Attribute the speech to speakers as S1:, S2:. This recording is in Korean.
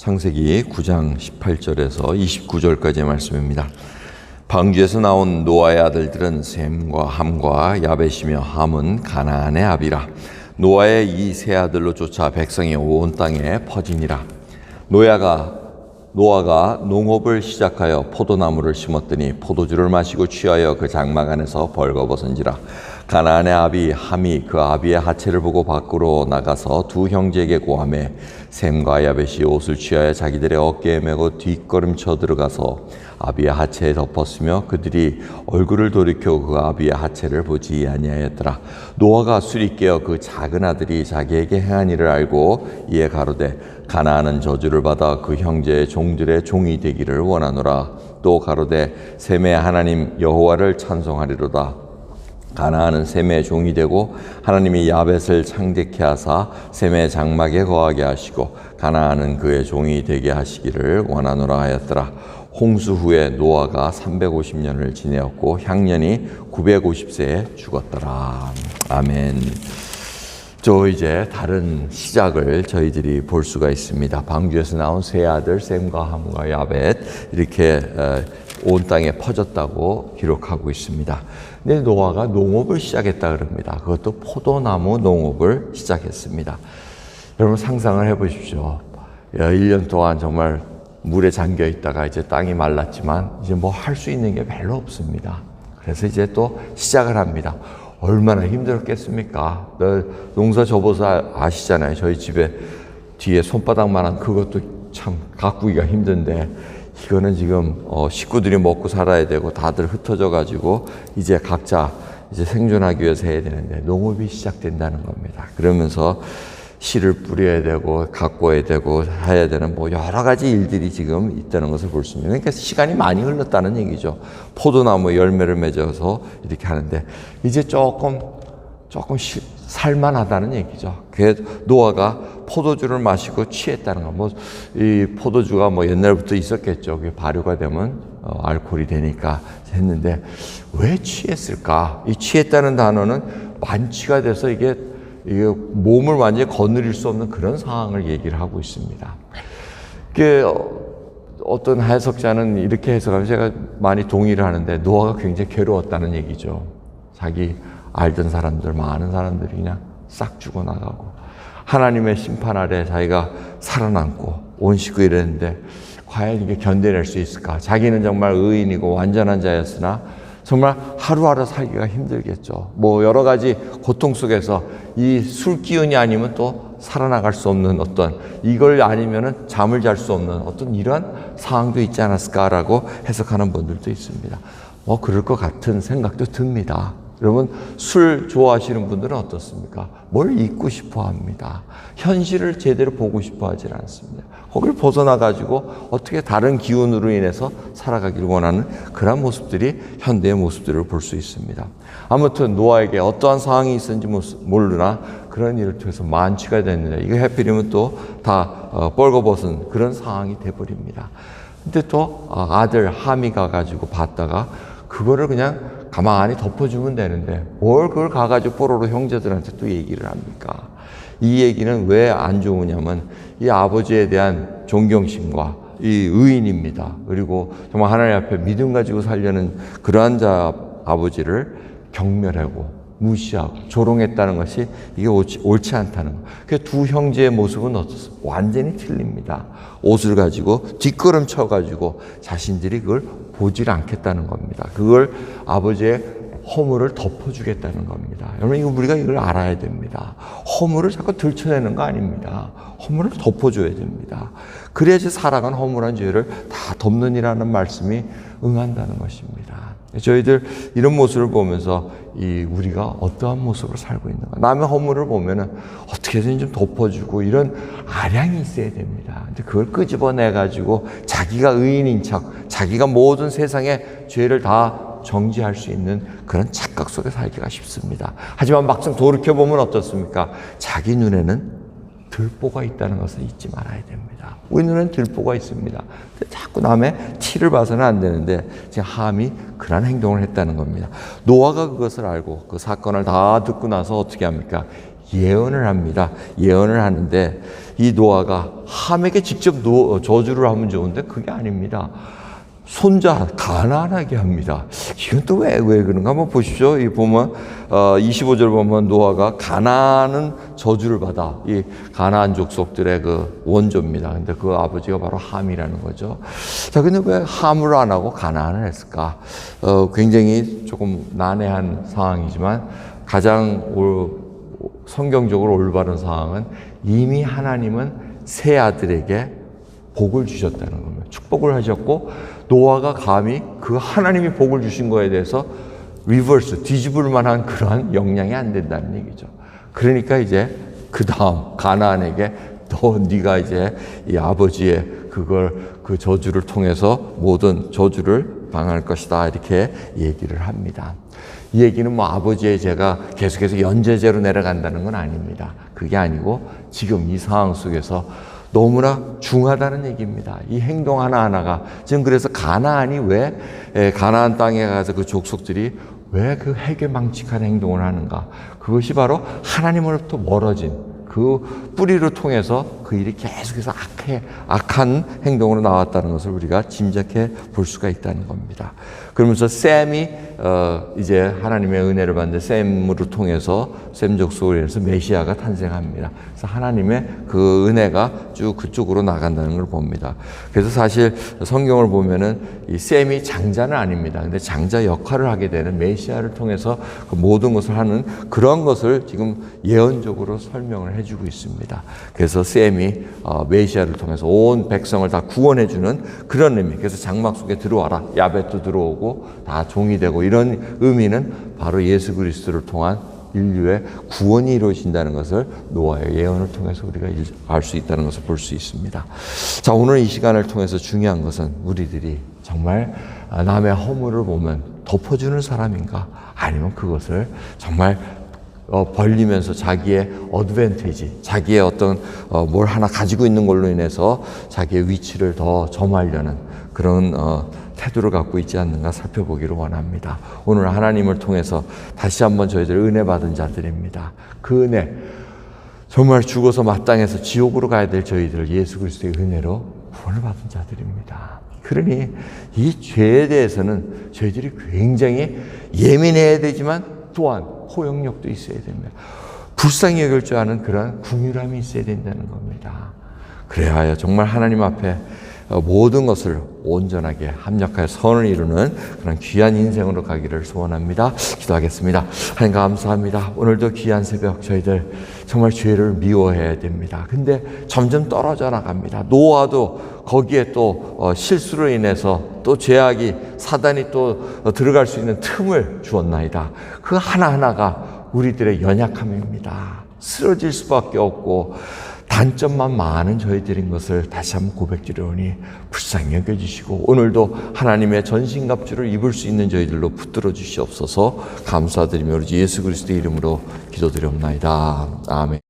S1: 창세기 9장 18절에서 29절까지의 말씀입니다. 방주에서 나온 노아의 아들들은 셈과 함과 야벳이며 함은 가나안의 아비라. 노아의 이 세 아들로 쫓아 백성이 온 땅에 퍼지니라. 노아가 농업을 시작하여 포도나무를 심었더니 포도주를 마시고 취하여 그 장막 안에서 벌거벗은지라. 가나안의 아비 함이 그 아비의 하체를 보고 밖으로 나가서 두 형제에게 고하매 셈과 야벳이 옷을 취하여 자기들의 어깨에 메고 뒷걸음쳐 들어가서 아비의 하체에 덮었으며 그들이 얼굴을 돌이켜 그 아비의 하체를 보지 아니하였더라. 노아가 술이 깨어 그 작은 아들이 자기에게 행한 일을 알고 이에 가로되 가나안은 저주를 받아 그 형제의 종들의 종이 되기를 원하노라. 또 가로되 셈의 하나님 여호와를 찬송하리로다. 가나안은 셈의 종이 되고 하나님이 야벳을 창대케 하사 셈의 장막에 거하게 하시고 가나안은 그의 종이 되게 하시기를 원하노라 하였더라. 홍수 후에 노아가 350년을 지내었고 향년이 950세에 죽었더라. 아멘. 이제 다른 시작을 저희들이 볼 수가 있습니다. 방주에서 나온 세 아들 셈과 함과 야벳 이렇게 온 땅에 퍼졌다고 기록하고 있습니다. 근데 노아가 농업을 시작했다 그럽니다. 그것도 포도나무 농업을 시작했습니다. 여러분 상상을 해보십시오. 1년 동안 정말 물에 잠겨 있다가 이제 땅이 말랐지만 이제 뭐 할 수 있는 게 별로 없습니다. 그래서 이제 또 시작을 합니다. 얼마나 힘들었겠습니까? 농사 접어서 아시잖아요. 저희 집에 뒤에 손바닥만한 그것도 참 가꾸기가 힘든데 이거는 지금 식구들이 먹고 살아야 되고 다들 흩어져 가지고 이제 각자 이제 생존하기 위해서 해야 되는데 농업이 시작된다는 겁니다. 그러면서 씨를 뿌려야 되고 가꿔야 되고 해야 되는 뭐 여러 가지 일들이 지금 있다는 것을 볼 수 있습니다. 그러니까 시간이 많이 흘렀다는 얘기죠. 포도나무 열매를 맺어서 이렇게 하는데 이제 조금 살만하다는 얘기죠. 노아가 포도주를 마시고 취했다는 거. 이 포도주가 옛날부터 있었겠죠. 그게 발효가 되면 알코올이 되니까 했는데 왜 취했을까? 이 취했다는 단어는 만취가 돼서 이게 몸을 완전히 거느릴 수 없는 그런 상황을 얘기를 하고 있습니다. 어떤 해석자는 이렇게 해석하면 제가 많이 동의를 하는데 노아가 굉장히 괴로웠다는 얘기죠. 자기 알던 사람들, 많은 사람들이 그냥 싹 죽어나가고 하나님의 심판 아래 자기가 살아남고 온 식구 이랬는데 과연 이게 견뎌낼 수 있을까? 자기는 정말 의인이고 완전한 자였으나 정말 하루하루 살기가 힘들겠죠. 여러 가지 고통 속에서 이 술 기운이 아니면 또 살아나갈 수 없는 이걸 아니면은 잠을 잘 수 없는 이런 상황도 있지 않았을까라고 해석하는 분들도 있습니다. 그럴 것 같은 생각도 듭니다. 여러분 술 좋아하시는 분들은 어떻습니까? 뭘 잊고 싶어 합니다. 현실을 제대로 보고 싶어 하지 않습니다. 거기를 벗어나가지고 어떻게 다른 기운으로 인해서 살아가기를 원하는 그런 모습들이 현대의 모습들을 볼 수 있습니다. 아무튼 노아에게 어떠한 상황이 있었는지 모르나 그런 일을 통해서 만취가 됐는데 이거 해필이면 또 다 벌거벗은 그런 상황이 돼버립니다. 근데 또 아들 함이 가가지고 봤다가 그거를 그냥 가만히 덮어주면 되는데 뭘 그걸 가가지고 뽀로로 형제들한테 또 얘기를 합니까? 이 얘기는 왜 안 좋으냐면 이 아버지에 대한 존경심과 이 의인입니다. 그리고 정말 하나님 앞에 믿음 가지고 살려는 그러한 아버지를 경멸하고 무시하고 조롱했다는 것이 이게 옳지 않다는 거. 그 두 형제의 모습은 어떻습니까? 완전히 틀립니다. 옷을 가지고 뒷걸음 쳐가지고 자신들이 그걸 보질 않겠다는 겁니다. 그걸 아버지의 허물을 덮어주겠다는 겁니다. 여러분 우리가 이걸 알아야 됩니다. 허물을 자꾸 들춰내는 거 아닙니다. 허물을 덮어줘야 됩니다. 그래야지 살아간 허물한 죄를 다 덮는이라는 말씀이 응한다는 것입니다. 저희들 이런 모습을 보면서 우리가 어떠한 모습으로 살고 있는가. 남의 허물을 보면은 어떻게든 좀 덮어주고 이런 아량이 있어야 됩니다. 근데 그걸 끄집어내가지고 자기가 의인인 척, 자기가 모든 세상의 죄를 다 정지할 수 있는 그런 착각 속에 살기가 쉽습니다. 하지만 막상 돌이켜보면 어떻습니까? 자기 눈에는 들보가 있다는 것을 잊지 말아야 됩니다. 우리 눈에는 들보가 있습니다. 자꾸 남의 티를 봐서는 안 되는데 지금 함이 그런 행동을 했다는 겁니다. 노아가 그것을 알고 그 사건을 다 듣고 나서 어떻게 합니까? 예언을 합니다. 예언을 하는데 이 노아가 함에게 직접 저주를 하면 좋은데 그게 아닙니다. 손자 가난하게 합니다. 이건 또 왜 그런가 한번 보십시오. 이 보면 25절 보면 노아가 가나안은 저주를 받아. 이 가나안 족속들의 그 원조입니다. 근데 그 아버지가 바로 함이라는 거죠. 자, 근데 왜 함을 안 하고 가나안을 했을까? 굉장히 조금 난해한 상황이지만 가장 성경적으로 올바른 상황은 이미 하나님은 세 아들에게 복을 주셨다는 겁니다. 축복을 하셨고 노아가 감히 그 하나님이 복을 주신 거에 대해서 리버스, 뒤집을 만한 그러한 역량이 안 된다는 얘기죠. 그러니까 이제 그 다음 가나안에게 네가 이제 이 아버지의 그 저주를 통해서 모든 저주를 방할 것이다 이렇게 얘기를 합니다. 이 얘기는 뭐 아버지의 죄가 계속해서 연제제로 내려간다는 건 아닙니다. 그게 아니고 지금 이 상황 속에서 너무나 중하다는 얘기입니다. 이 행동 하나하나가 지금 그래서 가나안이 왜 가나안 땅에 가서 그 족속들이 왜 그 회개망측한 행동을 하는가? 그것이 바로 하나님으로부터 멀어진 그 뿌리를 통해서 그 일이 계속해서 악한 행동으로 나왔다는 것을 우리가 짐작해 볼 수가 있다는 겁니다. 그러면서 셈이 이제 하나님의 은혜를 받는 셈으로 통해서 셈 족속을 인해서 메시아가 탄생합니다. 그래서 하나님의 그 은혜가 쭉 그쪽으로 나간다는 걸 봅니다. 그래서 사실 성경을 보면은 이 셈이 장자는 아닙니다. 근데 장자 역할을 하게 되는 메시아를 통해서 그 모든 것을 하는 그런 것을 지금 예언적으로 설명을 해주고 있습니다. 그래서 셈이 메시아를 통해서 온 백성을 다 구원해주는 그런 의미. 그래서 장막 속에 들어와라. 야벳도 들어오고 다 종이 되고 이런 의미는 바로 예수 그리스도를 통한 인류의 구원이 이루어진다는 것을 노아의 예언을 통해서 우리가 알 수 있다는 것을 볼 수 있습니다. 자, 오늘 이 시간을 통해서 중요한 것은 우리들이 정말 남의 허물을 보면 덮어주는 사람인가? 아니면 그것을 정말 벌리면서 자기의 어드밴티지, 자기의 어떤 뭘 하나 가지고 있는 걸로 인해서 자기의 위치를 더 점하려는 그런 태도를 갖고 있지 않는가 살펴보기를 원합니다. 오늘 하나님을 통해서 다시 한번 저희들 은혜 받은 자들입니다. 그 은혜, 정말 죽어서 마땅해서 지옥으로 가야 될 저희들 예수 그리스도의 은혜로 구원을 받은 자들입니다. 그러니 이 죄에 대해서는 저희들이 굉장히 예민해야 되지만 또한 포용력도 있어야 됩니다. 불쌍히 여길 줄 아는 그런 긍휼함이 있어야 된다는 겁니다. 그래야 정말 하나님 앞에 모든 것을 온전하게 합력하여 선을 이루는 그런 귀한 인생으로 가기를 소원합니다. 기도하겠습니다. 하나님 감사합니다. 오늘도 귀한 새벽 저희들 정말 죄를 미워해야 됩니다. 근데 점점 떨어져 나갑니다. 노아도 거기에 또 실수로 인해서 또 죄악이 사단이 또 들어갈 수 있는 틈을 주었나이다. 그 하나하나가 우리들의 연약함입니다. 쓰러질 수밖에 없고 단점만 많은 저희들인 것을 다시 한번 고백드리오니 불쌍히 여겨주시고 오늘도 하나님의 전신갑주를 입을 수 있는 저희들로 붙들어 주시옵소서. 감사드리며 우리 예수 그리스도의 이름으로 기도드리옵나이다. 아멘.